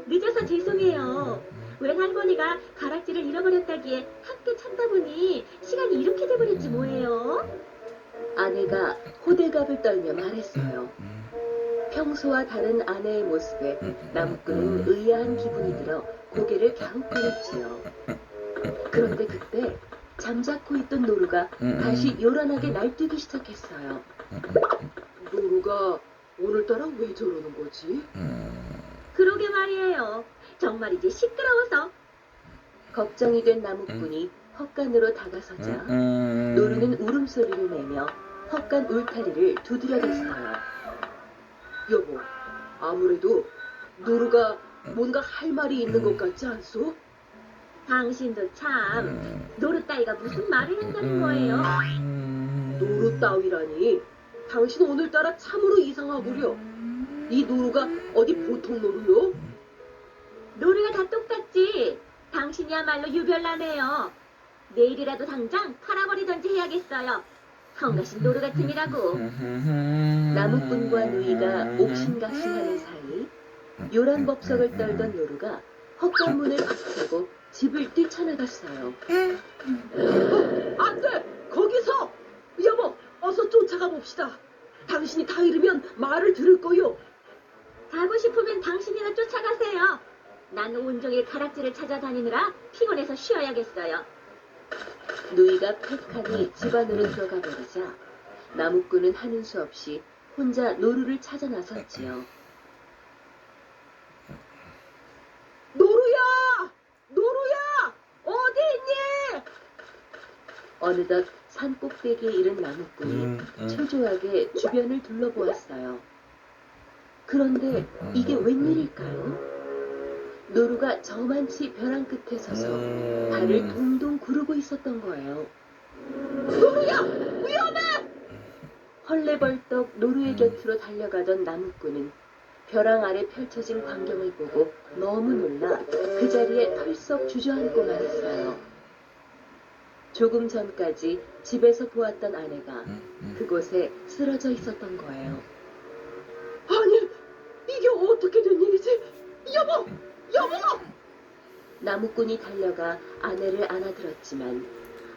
늦어서 죄송해요. 외할머니가 가락지를 잃어버렸다기에 함께 찾다 보니 시간이 이렇게 돼버렸지 뭐예요. 아내가 호들갑을 떨며 말했어요. 평소와 다른 아내의 모습에 나무꾼은 의아한 기분이 들어 고개를 갸웃거렸지요. 그런데 그때 잠자코 있던 노루가 다시 요란하게 날뛰기 시작했어요. 노루가 오늘따라 왜 저러는 거지? 그러게 말이에요. 정말 이제 시끄러워서. 걱정이 된 나무꾼이 헛간으로 다가서자 노루는 울음소리를 내며 헛간 울타리를 두드려댔어요. 여보, 아무래도 노루가 뭔가 할 말이 있는 것 같지 않소? 당신도 참, 노루 따위가 무슨 말을 한다는 거예요? 노루 따위라니, 당신 오늘따라 참으로 이상하구려. 이 노루가 어디 보통 노루요? 노루가 다 똑같지. 당신이야말로 유별나네요. 내일이라도 당장 팔아버리던지 해야겠어요. 성가신 노루 같으니라고. 나무꾼과 누이가 옥신각신하는 사이 요란법석을 떨던 노루가 헛간문을 박차고 집을 뛰쳐나갔어요. 안 돼! 거기서! 여보, 어서 쫓아가 봅시다. 당신이 다 잃으면 말을 들을 거요. 가고 싶으면 당신이나 쫓아가세요. 나는 온종일 가락지를 찾아다니느라 피곤해서 쉬어야겠어요. 누이가 팩하니 집 안으로 들어가 버리자 나무꾼은 하는 수 없이 혼자 노루를 찾아 나섰지요. 노루야! 노루야! 어디 있니? 어느덧 산 꼭대기에 이른 나무꾼이 초조하게 주변을 둘러보았어요. 그런데 이게 웬일일까요? 노루가 저만치 벼랑 끝에 서서 발을 동동 구르고 있었던 거예요. 노루야! 위험해! 헐레벌떡 노루의 곁으로 달려가던 나무꾼은 벼랑 아래 펼쳐진 광경을 보고 너무 놀라 그 자리에 털썩 주저앉고 말았어요. 조금 전까지 집에서 보았던 아내가 그곳에 쓰러져 있었던 거예요. 아니, 이게 어떻게 된 일이지? 여보! 여보! 나무꾼이 달려가 아내를 안아들었지만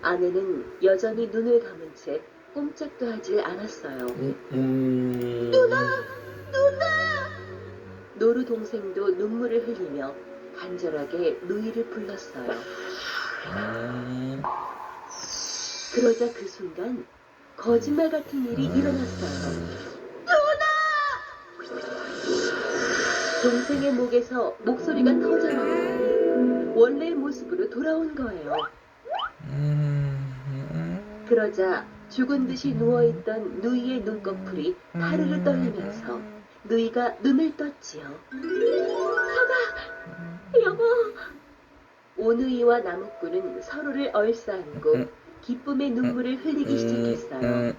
아내는 여전히 눈을 감은 채 꼼짝도 하질 않았어요. 누나! 누나! 노루 동생도 눈물을 흘리며 간절하게 누이를 불렀어요. 그러자 그 순간 거짓말 같은 일이 일어났어요. 동생의 목에서 목소리가 터져나오더니 원래의 모습으로 돌아온 거예요. 그러자 죽은 듯이 누워있던 누이의 눈꺼풀이 타르르 떨리면서 누이가 눈을 떴지요. 서가! 여보! 오누이와 나무꾼은 서로를 얼싸안고 기쁨의 눈물을 흘리기 시작했어요.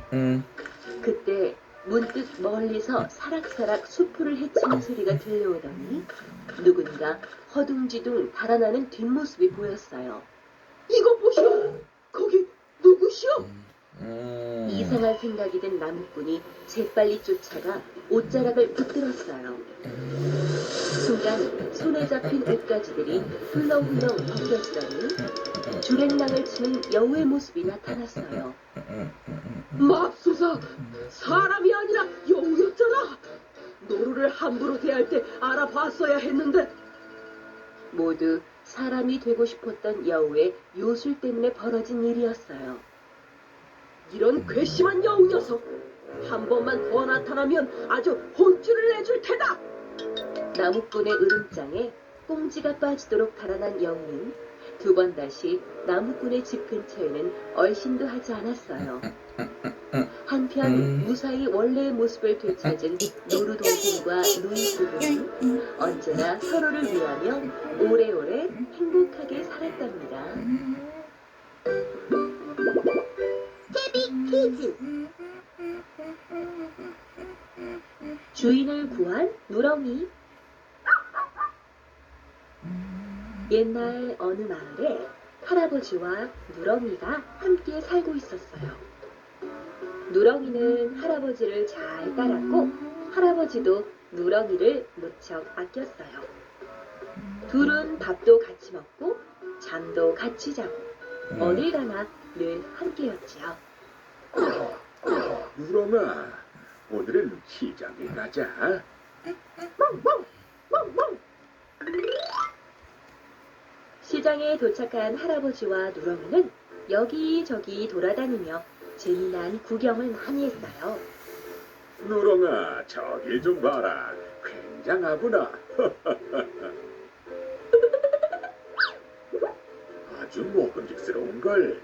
그때 문득 멀리서 사락사락 수풀을 헤치는 소리가 들려오더니 누군가 허둥지둥 달아나는 뒷모습이 보였어요. 이거 보시오! 거기 누구시오? 이상한 생각이 든 나무꾼이 재빨리 쫓아가 옷자락을 붙들었어요. 순간 손에 잡힌 옷가지들이 훌렁훌렁 벗겨지더니 주랭랑을 치는 여우의 모습이 나타났어요. 맙소사! 사람이 아니라 여우였잖아! 노루를 함부로 대할 때 알아봤어야 했는데 모두 사람이 되고 싶었던 여우의 요술 때문에 벌어진 일이었어요. 이런 괘씸한 여우 녀석! 한 번만 더 나타나면 아주 혼쭐을 내줄 테다! 나무꾼의 으름장에 꽁지가 빠지도록 달아난 여우는 두 번 다시 나무꾼의 집 근처에는 얼씬도 하지 않았어요. 한편 무사히 원래의 모습을 되찾은 노루 동생과 루이 부부는 언제나 서로를 위하며 오래오래 행복하게 살았답니다. 케비 퀴즈. 주인을 구한 누렁이. 옛날 어느 마을에 할아버지와 누렁이가 함께 살고 있었어요. 누렁이는 할아버지를 잘 따랐고 할아버지도 누렁이를 무척 아꼈어요. 둘은 밥도 같이 먹고 잠도 같이 자고 어딜 가나 늘 함께였지요. 누렁아, 오늘은 시장에 가자. 시장에 도착한 할아버지와 누렁이는 여기저기 돌아다니며 재미난 구경을 많이 했어요. 누렁아, 저길 좀 봐라. 굉장하구나. 아주 먹음직스러운걸.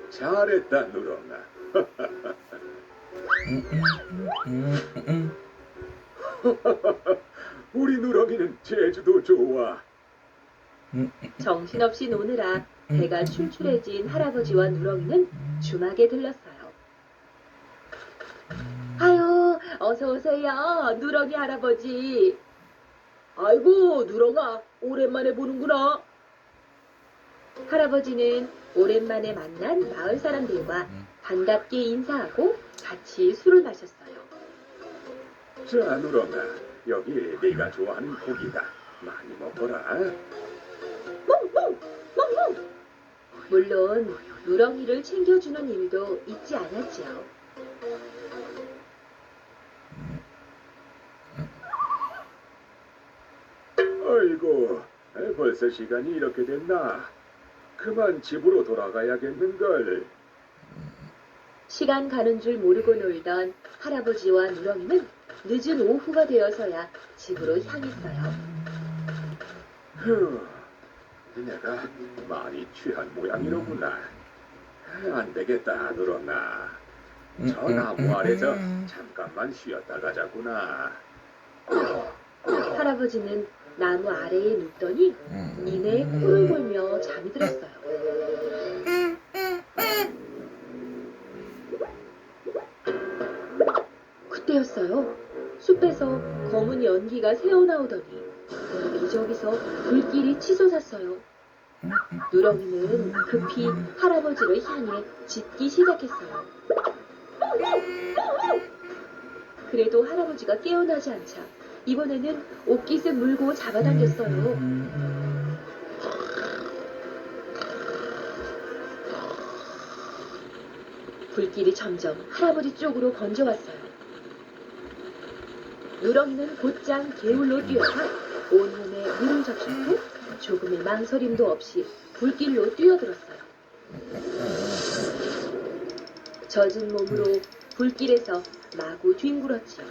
잘했다, 누렁아. 우리 누렁이는 제주도 좋아. 정신없이 노느라 배가 출출해진 할아버지와 누렁이는 주막에 들렀어요. 아유, 어서 오세요, 누렁이 할아버지. 아이고, 누렁아, 오랜만에 보는구나. 할아버지는 오랜만에 만난 마을 사람들과 반갑게 인사하고 같이 술을 마셨어요. 자, 누렁아, 여기 네가 좋아하는 고기다. 많이 먹어라. 물론 누렁이를 챙겨주는 일도 잊지 않았지요. 아이고, 벌써 시간이 이렇게 됐나? 그만 집으로 돌아가야겠는걸. 시간 가는 줄 모르고 놀던 할아버지와 누렁이는 늦은 오후가 되어서야 집으로 향했어요. 휴, 내가 많이 취한 모양이로구나. 안 되겠다, 누렁아. 저 나무 아래서 잠깐만 쉬었다 가자꾸나. 할아버지는 나무 아래에 눕더니 이내 코를 골며 잠이 들었어요. 그때였어요. 숲에서 검은 연기가 새어나오더니 여기저기서 불길이 치솟았어요. 누렁이는 급히 할아버지를 향해 짖기 시작했어요. 그래도 할아버지가 깨어나지 않자 이번에는 옷깃을 물고 잡아당겼어요. 불길이 점점 할아버지 쪽으로 번져왔어요. 누렁이는 곧장 개울로 뛰어가 온몸에 물을 적셨고 조금의 망설임도 없이 불길로 뛰어들었어요. 젖은 몸으로 불길에서 마구 뒹굴었지요.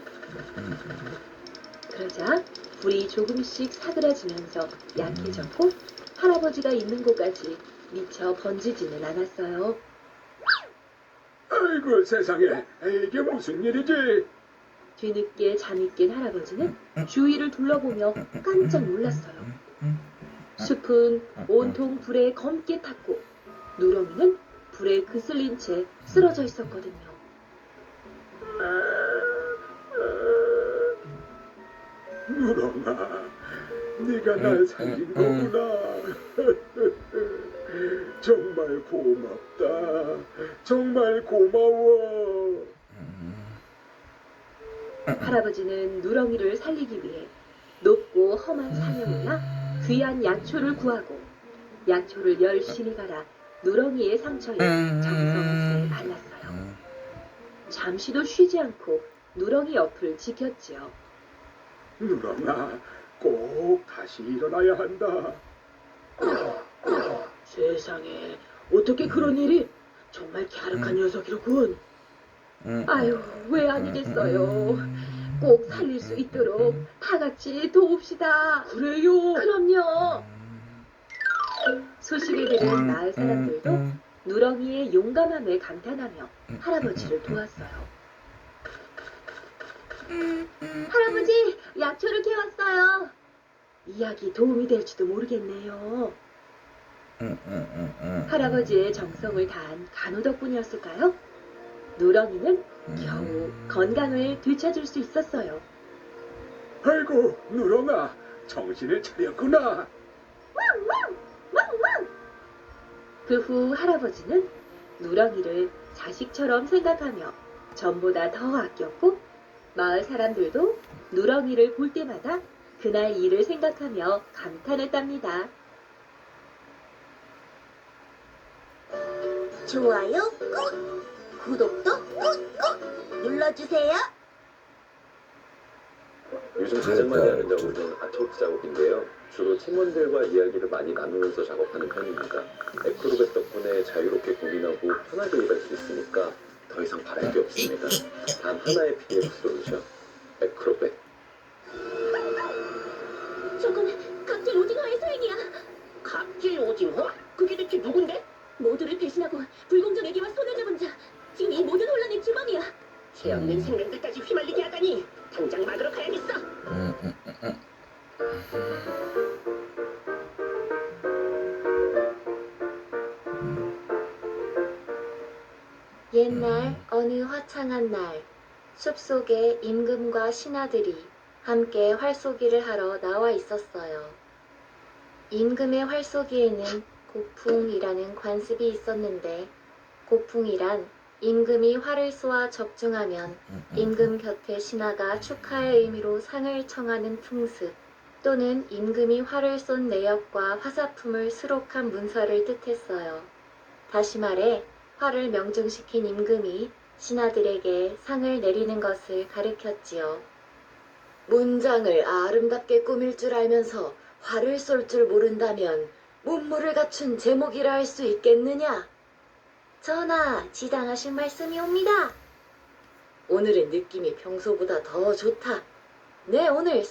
그러자 불이 조금씩 사그라지면서 약해졌고 할아버지가 있는 곳까지 미처 번지지는 않았어요. 아이고 세상에, 이게 무슨 일이지? 뒤늦게 잠이 깬 할아버지는 주위를 둘러보며 깜짝 놀랐어요. 숲은 온통 불에 검게 탔고 누렁이는 불에 그슬린 채 쓰러져 있었거든요. 누렁아, 네가 날 살린 거구나. 정말 고맙다. 정말 고마워. 할아버지는 누렁이를 살리기 위해 높고 험한 산에 올라 귀한 약초를 구하고 약초를 열심히 갈아 누렁이의 상처에 정성스레 발랐어요. 잠시도 쉬지 않고 누렁이 옆을 지켰지요. 누렁아, 꼭 다시 일어나야 한다. 세상에 어떻게 그런 일이? 정말 갸륵한 녀석이로군. 아유, 왜 아니겠어요. 꼭 살릴 수 있도록 다 같이 도웁시다. 그래요. 그럼요. 소식을 들은 마을 사람들도 누렁이의 용감함에 감탄하며 할아버지를 도왔어요. 할아버지, 약초를 캐왔어요. 이야기 도움이 될지도 모르겠네요. 할아버지의 정성을 다한 간호 덕분이었을까요? 누렁이는 겨우 건강을 되찾을 수 있었어요. 아이고, 누렁아, 정신을 차렸구나. 그 후 할아버지는 누렁이를 자식처럼 생각하며 전보다 더 아꼈고 마을 사람들도 누렁이를 볼 때마다 그날 일을 생각하며 감탄했답니다. 좋아요 꾹, 구독도 꾹꾹 눌러주세요. 요즘 가장 많이 하는 작업은 아트워크 작업인데요. 주로 팀원들과 이야기를 많이 나누면서 작업하는 편입니다. 에크로벳 덕분에 자유롭게 고민하고 편하게 일할 수 있으니까 더 이상 바랄 게 없습니다. 단 하나의 PDF 솔루션, 에크로벳. 저건 갑질 오징어의 소행이야. 갑질 오징어? 그게 대체 누군데? 모두를 배신하고 불공정에게와 손을 잡은 자. 지금 이 모든 혼란의 주범이야. 죄 없는 생명들까지 휘말리게 하다니 당장 막으러 가야겠어. 옛날 어느 화창한 날, 숲속에 임금과 신하들이 함께 활쏘기를 하러 나와 있었어요. 임금의 활쏘기에는 곡풍이라는 관습이 있었는데, 곡풍이란 임금이 활을 쏘아 적중하면 임금 곁에 신하가 축하의 의미로 상을 청하는 풍습, 또는 임금이 활을 쏜 내역과 화사품을 수록한 문서를 뜻했어요. 다시 말해 활을 명중시킨 임금이 신하들에게 상을 내리는 것을 가르쳤지요. 문장을 아름답게 꾸밀 줄 알면서 활을 쏠 줄 모른다면 문무를 갖춘 제목이라 할 수 있겠느냐? 전하, 지당하신 말씀이옵니다. 오늘은 느낌이 평소보다 더 좋다. 네, 오늘